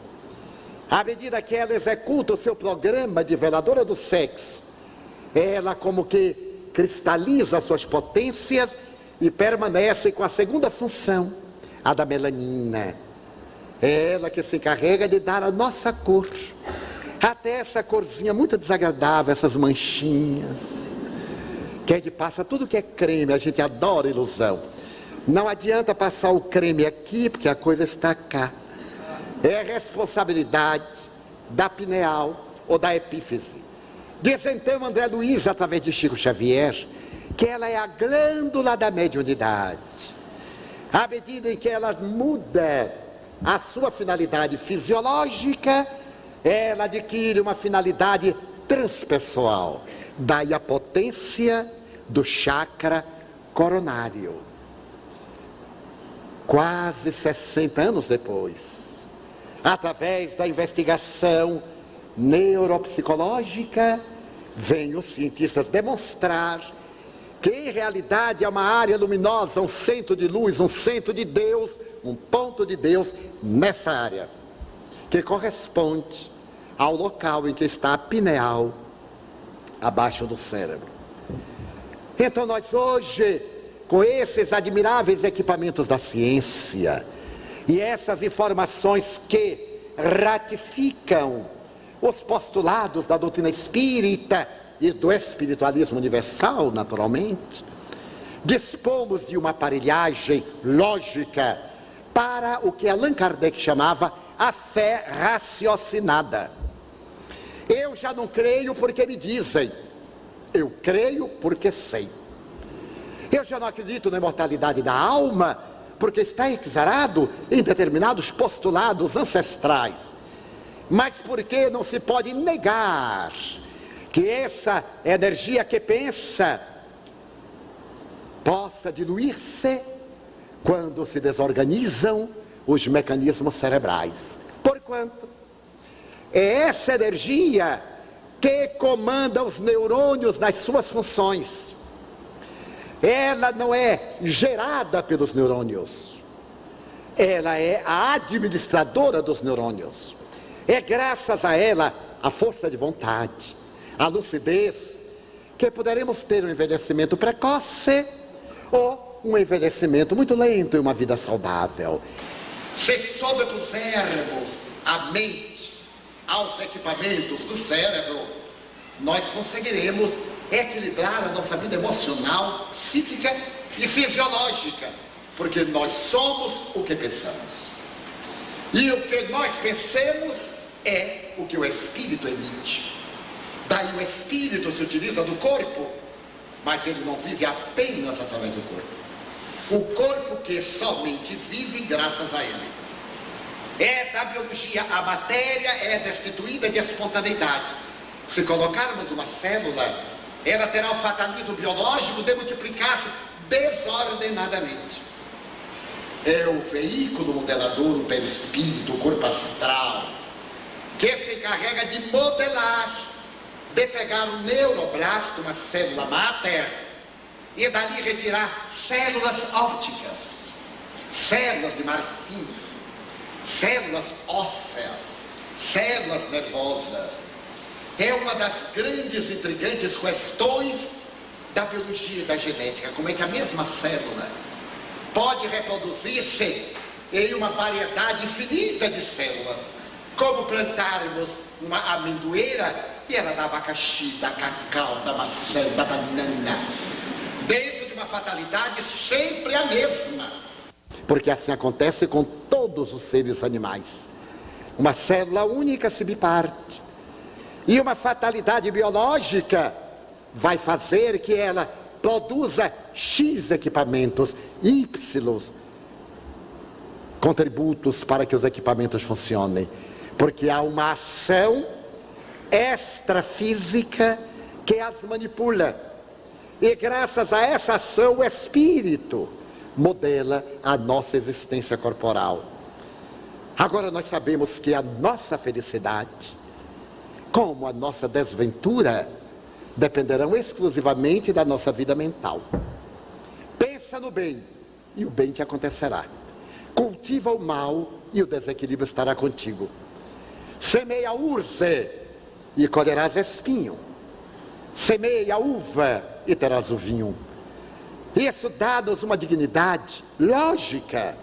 À medida que ela executa o seu programa de veladora do sexo, ela como que cristaliza suas potências e permanece com a segunda função, a da melanina. É ela que se encarrega de dar a nossa cor, até essa corzinha muito desagradável, essas manchinhas, que a gente passa tudo que é creme, a gente adora ilusão. Não adianta passar o creme aqui, porque a coisa está cá. É responsabilidade da pineal ou da epífise. Diz então André Luiz, através de Chico Xavier, que ela é a glândula da mediunidade. À medida em que ela muda a sua finalidade fisiológica, ela adquire uma finalidade transpessoal. Daí a potência do chakra coronário. Quase 60 anos depois, através da investigação neuropsicológica, vêm os cientistas demonstrar que em realidade é uma área luminosa, um centro de luz, um centro de Deus, um ponto de Deus nessa área, que corresponde ao local em que está a pineal, abaixo do cérebro. Então nós hoje, com esses admiráveis equipamentos da ciência, e essas informações que ratificam os postulados da doutrina espírita e do espiritualismo universal, naturalmente, dispomos de uma aparelhagem lógica para o que Allan Kardec chamava a fé raciocinada. Eu já não creio porque me dizem, eu creio porque sei. Eu já não acredito na imortalidade da alma porque está exarado em determinados postulados ancestrais. Mas porque não se pode negar que essa energia que pensa possa diluir-se quando se desorganizam os mecanismos cerebrais. Porquanto é essa energia que comanda os neurônios nas suas funções. Ela não é gerada pelos neurônios. Ela é a administradora dos neurônios. É graças a ela a força de vontade, a lucidez, que poderemos ter um envelhecimento precoce ou um envelhecimento muito lento e uma vida saudável. Se sobrepusermos a mente aos equipamentos do cérebro, nós conseguiremos equilibrar a nossa vida emocional, psíquica e fisiológica, porque nós somos o que pensamos. E o que nós pensemos é o que o espírito emite. Daí o espírito se utiliza do corpo, mas ele não vive apenas através do corpo. O corpo que somente vive graças a ele. É da biologia, a matéria é destituída de espontaneidade. Se colocarmos uma célula, ela terá o fatalismo biológico de multiplicar-se desordenadamente. É o veículo modelador, o perispírito, o corpo astral, que se encarrega de modelar, de pegar o neuroblasto, uma célula máter, e dali retirar células ópticas, células de marfim, células ósseas, células nervosas. É uma das grandes e intrigantes questões da biologia e da genética. Como é que a mesma célula pode reproduzir-se em uma variedade infinita de células? Como plantarmos uma amendoeira e ela dá abacaxi, dá cacau, dá maçã, dá banana. Dentro de uma fatalidade sempre a mesma. Porque assim acontece com todos os seres animais. Uma célula única se biparte. E uma fatalidade biológica vai fazer que ela produza X equipamentos, Y contributos para que os equipamentos funcionem. Porque há uma ação extrafísica que as manipula. E graças a essa ação o espírito modela a nossa existência corporal. Agora nós sabemos que a nossa felicidade como a nossa desventura dependerão exclusivamente da nossa vida mental. Pensa no bem e o bem te acontecerá. Cultiva o mal e o desequilíbrio estará contigo. Semeia urze e colherás espinho. Semeia uva e terás o vinho. Isso dá-nos uma dignidade lógica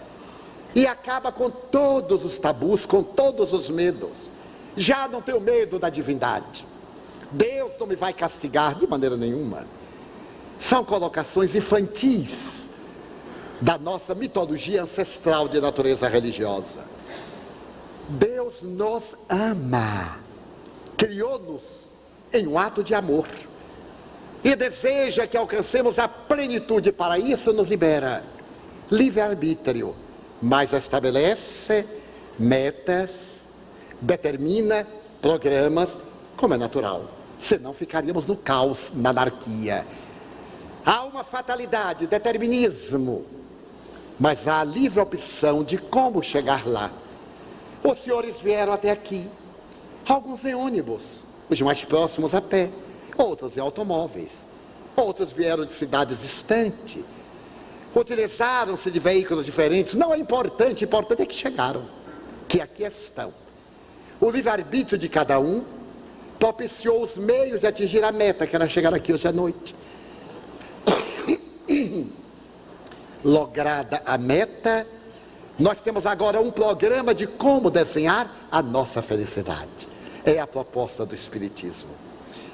e acaba com todos os tabus, com todos os medos. Já não tenho medo da divindade. Deus não me vai castigar de maneira nenhuma. São colocações infantis da nossa mitologia ancestral de natureza religiosa. Deus nos ama, criou-nos em um ato de amor e deseja que alcancemos a plenitude. Para isso nos libera livre-arbítrio, mas estabelece metas, determina programas, como é natural. Senão ficaríamos no caos, na anarquia. Há uma fatalidade, determinismo, mas há a livre opção de como chegar lá. Os senhores vieram até aqui, alguns em ônibus, os mais próximos a pé, outros em automóveis, outros vieram de cidades distantes, utilizaram-se de veículos diferentes. Não é importante, importante é que chegaram, que aqui estão. O livre-arbítrio de cada um propiciou os meios de atingir a meta, que era chegar aqui hoje à noite. Lograda a meta, nós temos agora um programa de como desenhar a nossa felicidade. É a proposta do Espiritismo.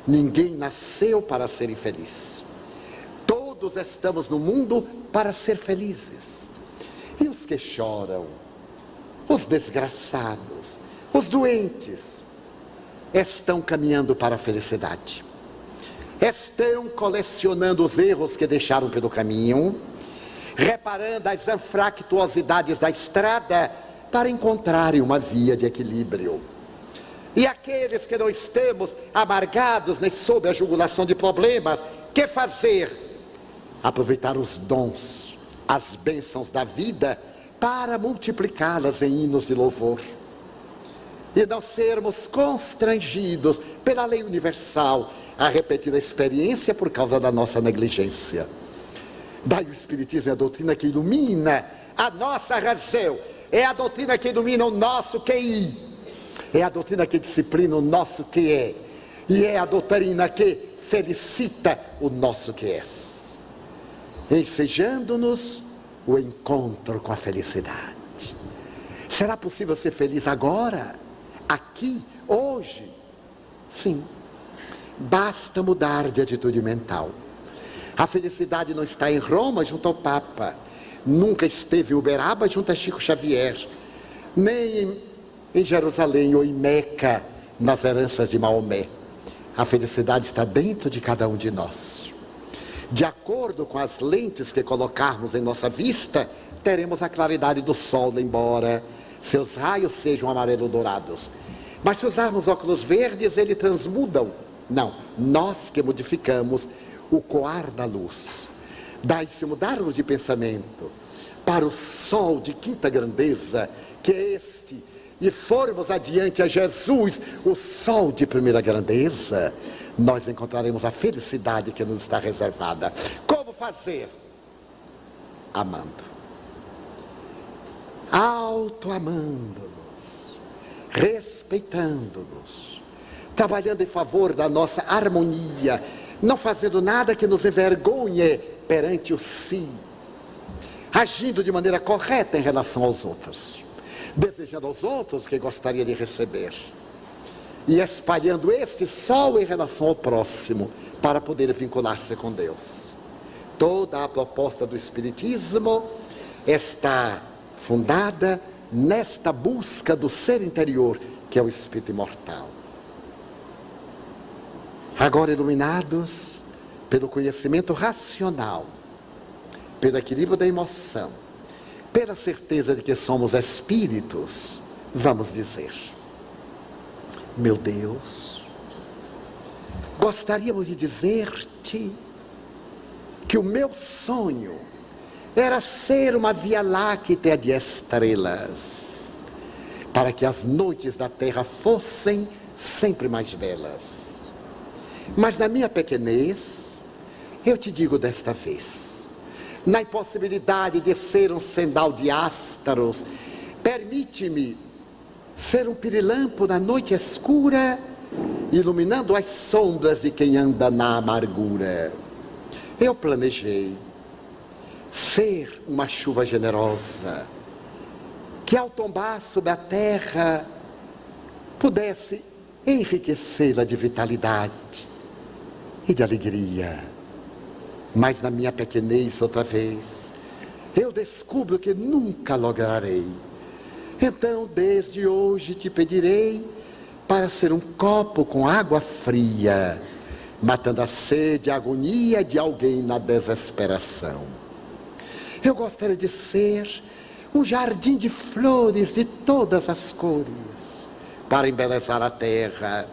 Ninguém nasceu para ser infeliz. Todos estamos no mundo para ser felizes. E os que choram, os desgraçados, os doentes, estão caminhando para a felicidade. Estão colecionando os erros que deixaram pelo caminho, reparando as anfractuosidades da estrada para encontrarem uma via de equilíbrio. E aqueles que não estamos amargados nem sob a jugulação de problemas, que fazer? Aproveitar os dons, as bênçãos da vida para multiplicá-las em hinos de louvor. E não sermos constrangidos pela lei universal a repetir a experiência por causa da nossa negligência. Daí o Espiritismo é a doutrina que ilumina a nossa razão, é a doutrina que ilumina o nosso QI, é a doutrina que disciplina o nosso QE, e é a doutrina que felicita o nosso QS, ensejando-nos o encontro com a felicidade. Será possível ser feliz agora, aqui, hoje? Sim, basta mudar de atitude mental. A felicidade não está em Roma junto ao Papa, nunca esteve em Uberaba junto a Chico Xavier, nem em Jerusalém ou em Meca, nas heranças de Maomé. A felicidade está dentro de cada um de nós. De acordo com as lentes que colocarmos em nossa vista, teremos a claridade do sol, embora seus raios sejam amarelo-dourados. Mas se usarmos óculos verdes, eles transmudam. Não, nós que modificamos o coar da luz. Daí, se mudarmos de pensamento para o sol de quinta grandeza, que é este, e formos adiante a Jesus, o sol de primeira grandeza, nós encontraremos a felicidade que nos está reservada. Como fazer? Amando. Auto-amando-nos, respeitando-nos, trabalhando em favor da nossa harmonia, não fazendo nada que nos envergonhe perante o si, agindo de maneira correta em relação aos outros, desejando aos outros o que gostaria de receber, e espalhando este sol em relação ao próximo, para poder vincular-se com Deus. Toda a proposta do Espiritismo está fundada nesta busca do ser interior, que é o espírito imortal. Agora, iluminados pelo conhecimento racional, pelo equilíbrio da emoção, pela certeza de que somos espíritos, vamos dizer: meu Deus, gostaríamos de dizer-te que o meu sonho era ser uma Via Láctea de estrelas, para que as noites da terra fossem sempre mais belas. Mas na minha pequenez, eu te digo desta vez, na impossibilidade de ser um sendal de ástaros, permite-me ser um pirilampo na noite escura, iluminando as sombras de quem anda na amargura. Eu planejei ser uma chuva generosa, que ao tombar sobre a terra, pudesse enriquecê-la de vitalidade e de alegria. Mas na minha pequenez, outra vez, eu descubro que nunca lograrei. Então, desde hoje te pedirei para ser um copo com água fria, matando a sede e a agonia de alguém na desesperação. Eu gostaria de ser um jardim de flores de todas as cores, para embelezar a terra.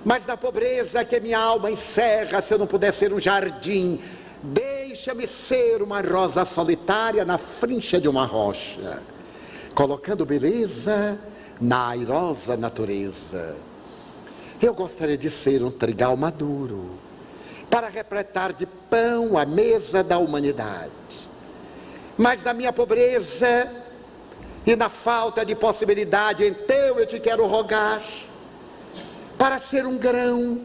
Mas na pobreza que minha alma encerra, se eu não puder ser um jardim, deixa-me ser uma rosa solitária na frincha de uma rocha, colocando beleza na airosa natureza. Eu gostaria de ser um trigal maduro, para repletar de pão a mesa da humanidade. Mas na minha pobreza e na falta de possibilidade, então eu te quero rogar para ser um grão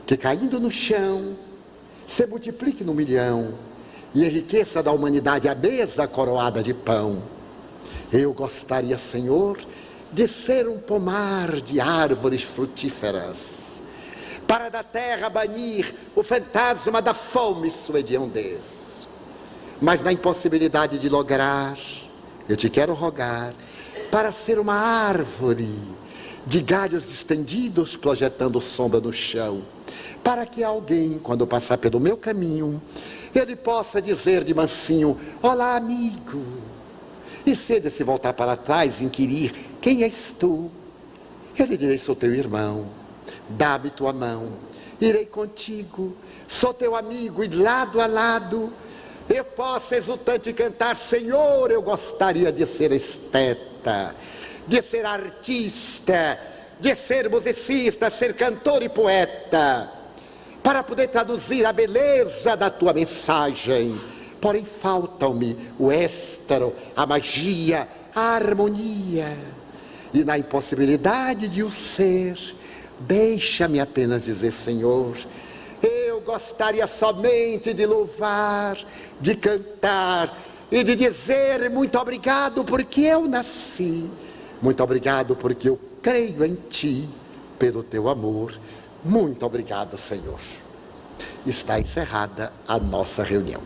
que, caindo no chão, se multiplique no milhão e enriqueça da humanidade a mesa coroada de pão. Eu gostaria, Senhor, de ser um pomar de árvores frutíferas, para da terra banir o fantasma da fome e sua hediondez. Mas na impossibilidade de lograr, eu te quero rogar para ser uma árvore de galhos estendidos projetando sombra no chão, para que alguém, quando passar pelo meu caminho, ele possa dizer de mansinho: olá, amigo. E se ele se voltar para trás e inquirir: quem és tu? Eu lhe direi: sou teu irmão, dá-me tua mão, irei contigo, sou teu amigo, e lado a lado eu posso exultante cantar: Senhor, eu gostaria de ser esteta, de ser artista, de ser musicista, ser cantor e poeta, para poder traduzir a beleza da tua mensagem. Porém faltam-me o êxtaro, a magia, a harmonia. E na impossibilidade de o ser, deixa-me apenas dizer: Senhor, eu gostaria somente de louvar, de cantar e de dizer muito obrigado porque eu nasci. Muito obrigado porque eu creio em ti, pelo teu amor. Muito obrigado, Senhor. Está encerrada a nossa reunião.